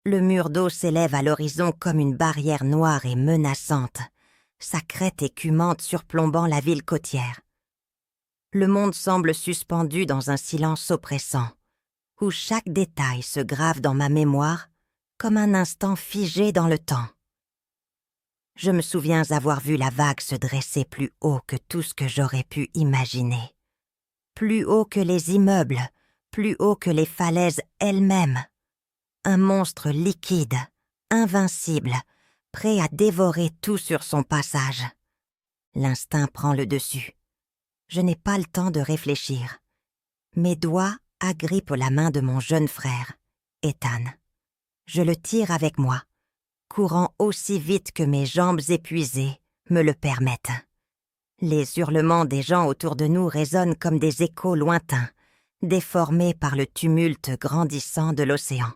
Le mur d'eau s'élève à l'horizon comme une barrière noire et menaçante, sa crête écumante surplombant la ville côtière. Le monde semble suspendu dans un silence oppressant, où chaque détail se grave dans ma mémoire comme un instant figé dans le temps. Je me souviens avoir vu la vague se dresser plus haut que tout ce que j'aurais pu imaginer. Plus haut que les immeubles, plus haut que les falaises elles-mêmes. Un monstre liquide, invincible, prêt à dévorer tout sur son passage. L'instinct prend le dessus. Je n'ai pas le temps de réfléchir. Mes doigts agrippent la main de mon jeune frère, Ethan. Je le tire avec moi, courant aussi vite que mes jambes épuisées me le permettent. Les hurlements des gens autour de nous résonnent comme des échos lointains, déformés par le tumulte grandissant de l'océan.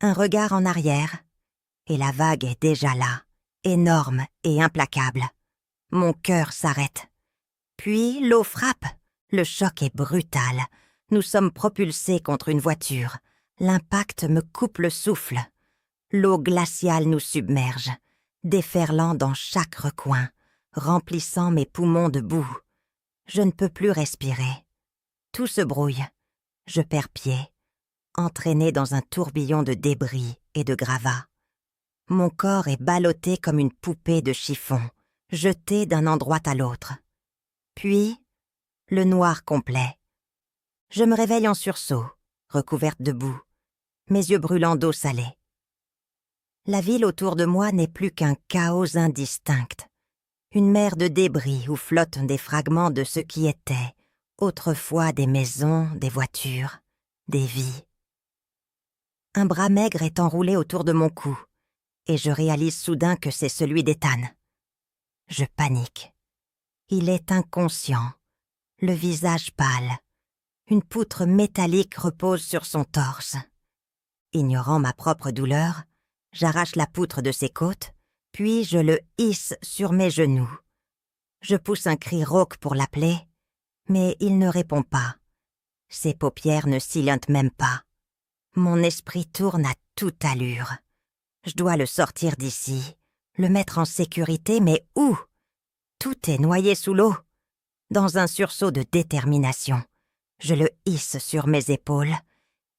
Un regard en arrière, et la vague est déjà là, énorme et implacable. Mon cœur s'arrête. Puis l'eau frappe. Le choc est brutal. Nous sommes propulsés contre une voiture. L'impact me coupe le souffle. L'eau glaciale nous submerge, déferlant dans chaque recoin, remplissant mes poumons de boue. Je ne peux plus respirer. Tout se brouille. Je perds pied, entraîné dans un tourbillon de débris et de gravats. Mon corps est ballotté comme une poupée de chiffon, jeté d'un endroit à l'autre. Puis, le noir complet. Je me réveille en sursaut, recouverte de boue, mes yeux brûlants d'eau salée. La ville autour de moi n'est plus qu'un chaos indistinct, une mer de débris où flottent des fragments de ce qui était, autrefois des maisons, des voitures, des vies. Un bras maigre est enroulé autour de mon cou, et je réalise soudain que c'est celui d'Ethan. Je panique. Il est inconscient, le visage pâle. Une poutre métallique repose sur son torse. Ignorant ma propre douleur, j'arrache la poutre de ses côtes, puis je le hisse sur mes genoux. Je pousse un cri rauque pour l'appeler, mais il ne répond pas. Ses paupières ne sillontent même pas. Mon esprit tourne à toute allure. Je dois le sortir d'ici, le mettre en sécurité, mais où? Tout est noyé sous l'eau. Dans un sursaut de détermination, je le hisse sur mes épaules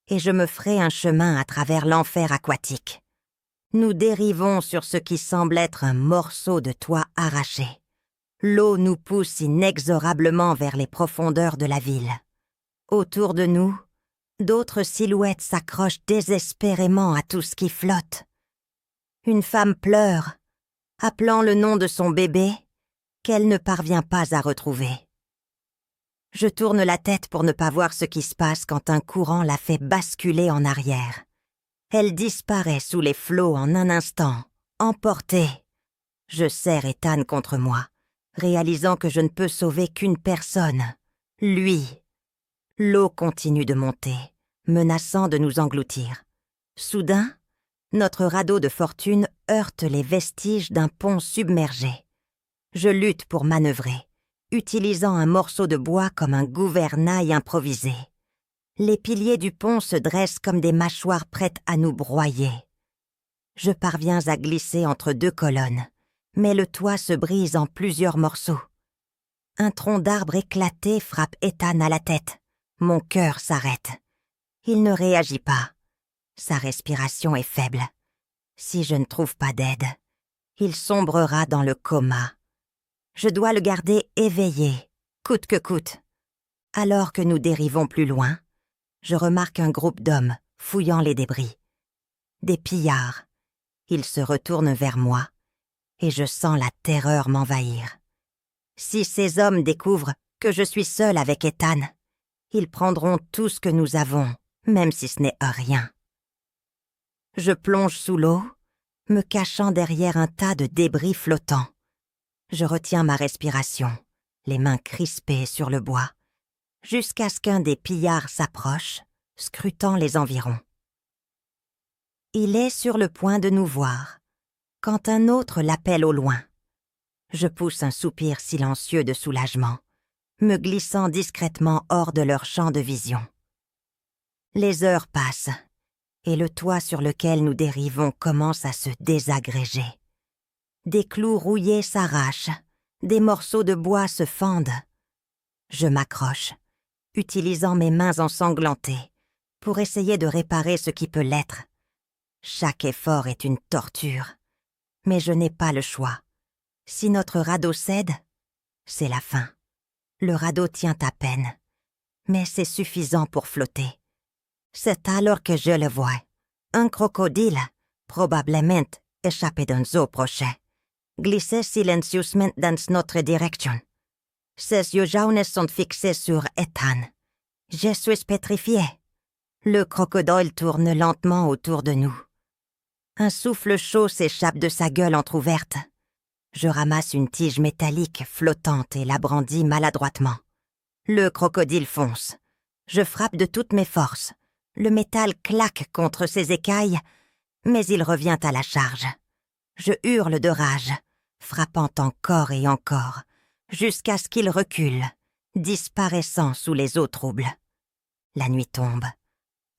et je me ferai un chemin à travers l'enfer aquatique. Nous dérivons sur ce qui semble être un morceau de toit arraché. L'eau nous pousse inexorablement vers les profondeurs de la ville. Autour de nous, d'autres silhouettes s'accrochent désespérément à tout ce qui flotte. Une femme pleure, appelant le nom de son bébé, qu'elle ne parvient pas à retrouver. Je tourne la tête pour ne pas voir ce qui se passe quand un courant la fait basculer en arrière. Elle disparaît sous les flots en un instant, emportée. Je serre Ethan contre moi, réalisant que je ne peux sauver qu'une personne, lui. L'eau continue de monter, menaçant de nous engloutir. Soudain, notre radeau de fortune heurte les vestiges d'un pont submergé. Je lutte pour manœuvrer, utilisant un morceau de bois comme un gouvernail improvisé. Les piliers du pont se dressent comme des mâchoires prêtes à nous broyer. Je parviens à glisser entre deux colonnes, mais le toit se brise en plusieurs morceaux. Un tronc d'arbre éclaté frappe Ethan à la tête. Mon cœur s'arrête. Il ne réagit pas. Sa respiration est faible. Si je ne trouve pas d'aide, il sombrera dans le coma. Je dois le garder éveillé, coûte que coûte. Alors que nous dérivons plus loin, je remarque un groupe d'hommes fouillant les débris. Des pillards. Ils se retournent vers moi et je sens la terreur m'envahir. Si ces hommes découvrent que je suis seule avec Ethan, ils prendront tout ce que nous avons, même si ce n'est rien. Je plonge sous l'eau, me cachant derrière un tas de débris flottants. Je retiens ma respiration, les mains crispées sur le bois, jusqu'à ce qu'un des pillards s'approche, scrutant les environs. Il est sur le point de nous voir, quand un autre l'appelle au loin. Je pousse un soupir silencieux de soulagement, me glissant discrètement hors de leur champ de vision. Les heures passent, et le toit sur lequel nous dérivons commence à se désagréger. Des clous rouillés s'arrachent, des morceaux de bois se fendent. Je m'accroche, utilisant mes mains ensanglantées, pour essayer de réparer ce qui peut l'être. Chaque effort est une torture, mais je n'ai pas le choix. Si notre radeau cède, c'est la fin. Le radeau tient à peine, mais c'est suffisant pour flotter. C'est alors que je le vois. Un crocodile, probablement échappé d'un zoo prochain, glissait silencieusement dans notre direction. Ses yeux jaunes sont fixés sur Ethan. Je suis pétrifié. Le crocodile tourne lentement autour de nous. Un souffle chaud s'échappe de sa gueule entr'ouverte. Je ramasse une tige métallique flottante et la brandis maladroitement. Le crocodile fonce. Je frappe de toutes mes forces. Le métal claque contre ses écailles, mais il revient à la charge. Je hurle de rage, frappant encore et encore, jusqu'à ce qu'il recule, disparaissant sous les eaux troubles. La nuit tombe,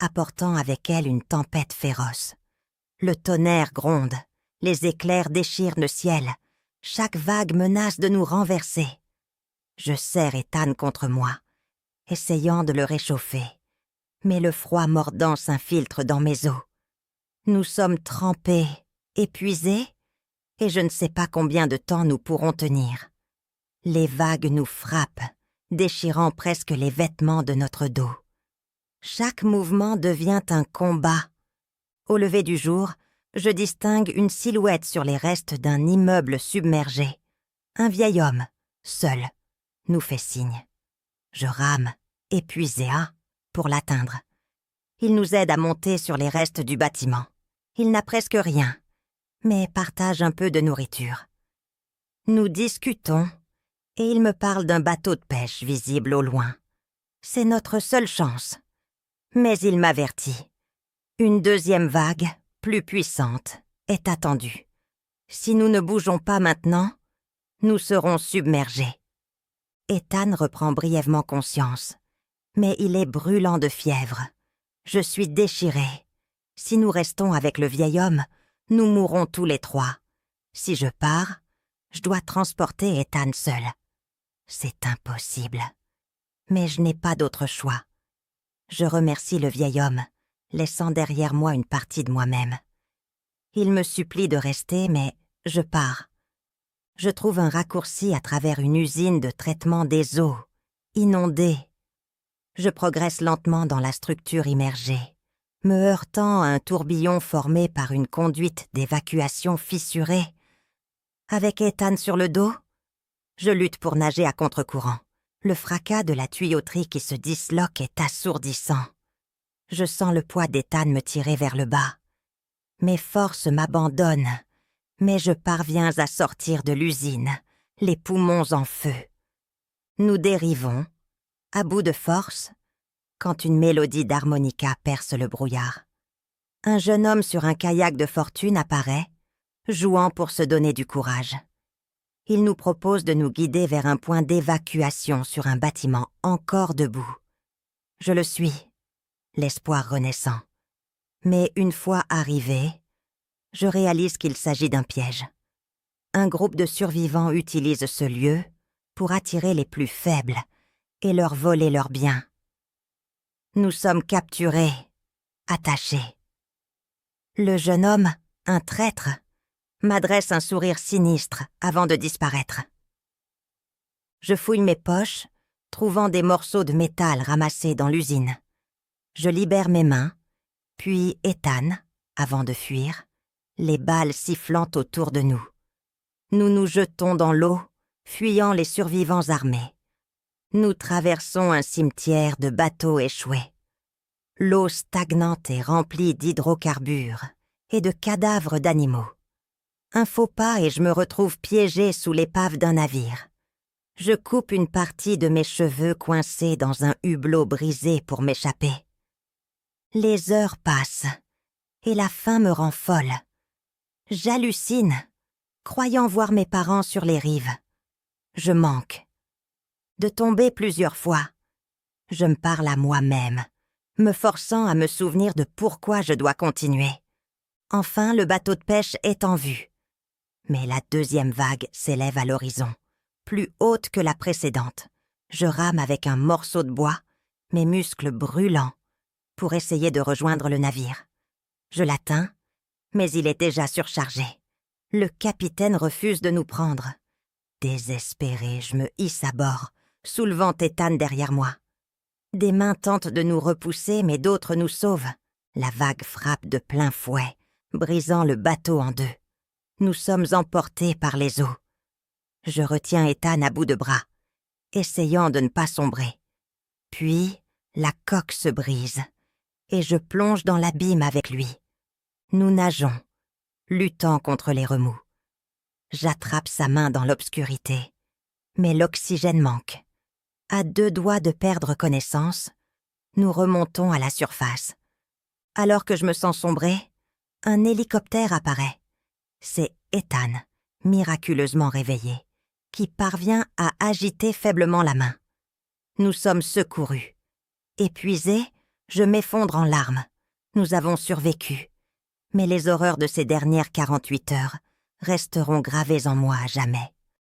apportant avec elle une tempête féroce. Le tonnerre gronde, les éclairs déchirent le ciel, chaque vague menace de nous renverser. Je serre Ethan contre moi, essayant de le réchauffer, mais le froid mordant s'infiltre dans mes os. Nous sommes trempés, épuisés, et je ne sais pas combien de temps nous pourrons tenir. Les vagues nous frappent, déchirant presque les vêtements de notre dos. Chaque mouvement devient un combat. Au lever du jour, je distingue une silhouette sur les restes d'un immeuble submergé. Un vieil homme, seul, nous fait signe. Je rame, épuisé, pour l'atteindre. Il nous aide à monter sur les restes du bâtiment. Il n'a presque rien, mais partage un peu de nourriture. Nous discutons, et il me parle d'un bateau de pêche visible au loin. C'est notre seule chance. Mais il m'avertit. Une deuxième vague, plus puissante, est attendue. Si nous ne bougeons pas maintenant, nous serons submergés. Ethan reprend brièvement conscience, mais il est brûlant de fièvre. Je suis déchiré. Si nous restons avec le vieil homme, nous mourrons tous les trois. Si je pars, je dois transporter Ethan seul. C'est impossible. Mais je n'ai pas d'autre choix. Je remercie le vieil homme, laissant derrière moi une partie de moi-même. Il me supplie de rester, mais je pars. Je trouve un raccourci à travers une usine de traitement des eaux, inondée. Je progresse lentement dans la structure immergée, me heurtant à un tourbillon formé par une conduite d'évacuation fissurée. Avec Ethan sur le dos, je lutte pour nager à contre-courant. Le fracas de la tuyauterie qui se disloque est assourdissant. Je sens le poids d'Ethan me tirer vers le bas. Mes forces m'abandonnent, mais je parviens à sortir de l'usine, les poumons en feu. Nous dérivons, à bout de force, quand une mélodie d'harmonica perce le brouillard. Un jeune homme sur un kayak de fortune apparaît, jouant pour se donner du courage. Il nous propose de nous guider vers un point d'évacuation sur un bâtiment encore debout. Je le suis, l'espoir renaissant. Mais une fois arrivé, je réalise qu'il s'agit d'un piège. Un groupe de survivants utilise ce lieu pour attirer les plus faibles et leur voler leurs biens. Nous sommes capturés, attachés. Le jeune homme, un traître, m'adresse un sourire sinistre avant de disparaître. Je fouille mes poches, trouvant des morceaux de métal ramassés dans l'usine. Je libère mes mains, puis Ethan, avant de fuir, les balles sifflant autour de nous. Nous nous jetons dans l'eau, fuyant les survivants armés. Nous traversons un cimetière de bateaux échoués. L'eau stagnante est remplie d'hydrocarbures et de cadavres d'animaux. Un faux pas et je me retrouve piégée sous l'épave d'un navire. Je coupe une partie de mes cheveux coincés dans un hublot brisé pour m'échapper. Les heures passent et la faim me rend folle. J'hallucine, croyant voir mes parents sur les rives. Je manque. De tomber plusieurs fois, je me parle à moi-même, me forçant à me souvenir de pourquoi je dois continuer. Enfin, le bateau de pêche est en vue. Mais la deuxième vague s'élève à l'horizon, plus haute que la précédente. Je rame avec un morceau de bois, mes muscles brûlants, pour essayer de rejoindre le navire. Je l'atteins, mais il est déjà surchargé. Le capitaine refuse de nous prendre. Désespéré, je me hisse à bord, soulevant Ethan derrière moi. Des mains tentent de nous repousser, mais d'autres nous sauvent. La vague frappe de plein fouet, brisant le bateau en deux. Nous sommes emportés par les eaux. Je retiens Ethan à bout de bras, essayant de ne pas sombrer. Puis, la coque se brise, et je plonge dans l'abîme avec lui. Nous nageons, luttant contre les remous. J'attrape sa main dans l'obscurité, mais l'oxygène manque. À 2 doigts de perdre connaissance, nous remontons à la surface. Alors que je me sens sombrer, un hélicoptère apparaît. C'est Ethan, miraculeusement réveillé, qui parvient à agiter faiblement la main. Nous sommes secourus. Épuisé, je m'effondre en larmes. Nous avons survécu. Mais les horreurs de ces dernières 48 heures resteront gravées en moi à jamais.